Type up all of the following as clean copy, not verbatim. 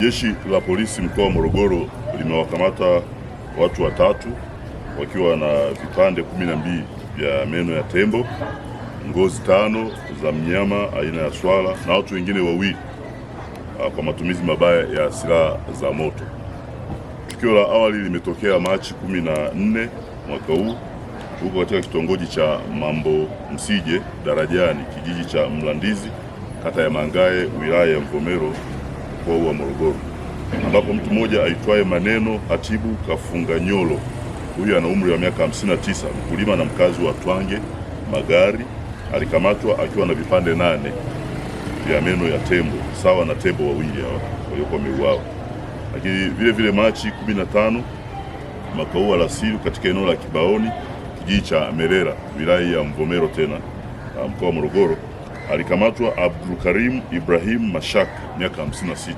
Jeshi la polisi mkoa wa Morogoro limewakamata watu watatu wakiwa na vipande 12 vya meno ya tembo, ngozi 5 za mnyama aina ya swala na watu wengine wawili kwa matumizi mabaya ya silaha za moto. Tukio la awali limetokea Machi 14 mwaka huu huko katika kitongoji cha Mambo Msije Darajani, kijiji cha Mlandizi, kata ya Mangae, wilaya ya Mvomero, mkoa wa Morogoro, ambapo mtu mmoja aitwaye Maneno Hatibu Kafunganyolo, huyu ana umri wa miaka 59, mkulima na mkazi wa Twange Magari, alikamatwa akiwa na vipande 8 vya meno ya tembo sawa na tembo wawili hao waliokuwa wameuawa. Lakini vile Machi 15 mwaka huu alasiri, katika eneo la Kibaoni, kijiji cha Merera, wilaya ya Mvomero tena mkoa wa Morogoro, alikamatwa Abdulkarim Ibrahim Mashaka, miaka 56,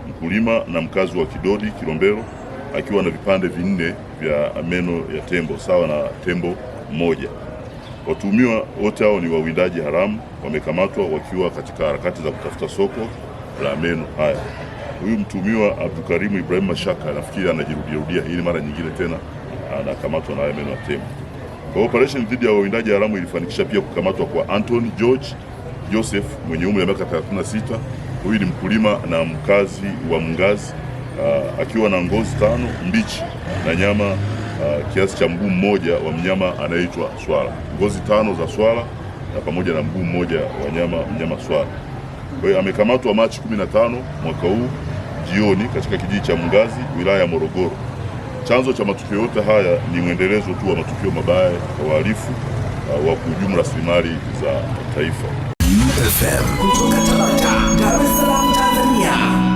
mkulima na mkazi wa Kidodi Kilombero, akiwa na vipande 4 vya meno ya tembo sawa na tembo mmoja. Watuhumiwa wote hao ni wawindaji haramu, wamekamatwa wakiwa katika harakati za kutafuta soko la meno haya. Huyu mtuhumiwa Abdulkarim Ibrahim Mashaka nafikiri anajirudia, hii ni mara nyingine tena anakamatwa na haya meno ya tembo. Kwa operation dhidi ya wawindaji haramu ilifanikisha pia kukamatwa kwa Anthony George Joseph mwenye umri wa miaka 36. Huyu ni mkulima na mkazi wa Mngazi, akiwa na ngozi 5 mbichi na nyama kiasi cha mguu mmoja wa mnyama anayeitwa swala, ngozi 5 za swala na pamoja na mguu mmoja wa mnyama swala. Kwa hiyo amekamatwa Machi 15 mwaka huu jioni katika kijiji cha Mngazi, wilaya ya Morogoro. Chanzo cha matukio yote haya ni mwendelezo tu wa matukio mabaya ya wahalifu wa kuhujumu rasilimali za taifa. FM kutoka Tabata, Dar es Salaam, Tanzania.